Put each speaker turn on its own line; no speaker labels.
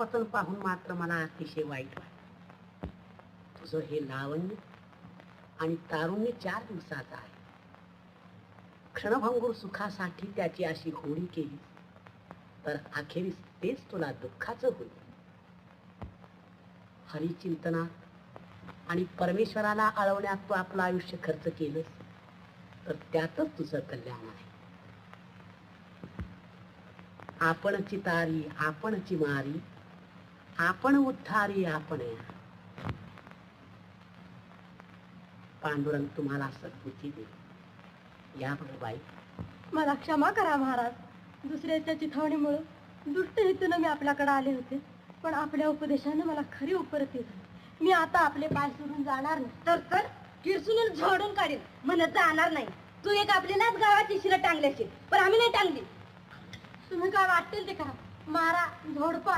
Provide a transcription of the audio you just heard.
अधःपतन पाहून मात्र मला अतिशय वाईट वाटतं. तुझं हे लावण्य आणि तारुण्य 4 दिवसाचं आहे. क्षणभंगूर सुखासाठी त्याची अशी होळी केली तर अखेरीस तेच तुला दुःखाचं होईल. हरिचिंतनात आणि परमेश्वराला आळवण्यात तू आपलं आयुष्य खर्च केलंस तर त्यातच तुझं कल्याण आहे. आपणची तारी आपणची मारी, आपण उद्धारी आपण. पांडुरंग तुम्हाला सद्बुद्धी दे. या बघ बाई.
मला क्षमा करा महाराज. दुसऱ्याच्या चिथावणीमुळे दुष्ट हेतून मी आपल्याकडे आले होते, पण आपल्या उपदेशाने मला खरी उपरती झाली. मी आता आपले पाय सोडून जाणार नाही. तर किरसून झोडून काढेल म्हणत जाणार नाही. तू एक आपल्यालाच गावाची शिरं टांगल्याशी, पण आम्ही नाही टांगली. तुम्ही काय वाटतील ते करा, मारा, झोडपा,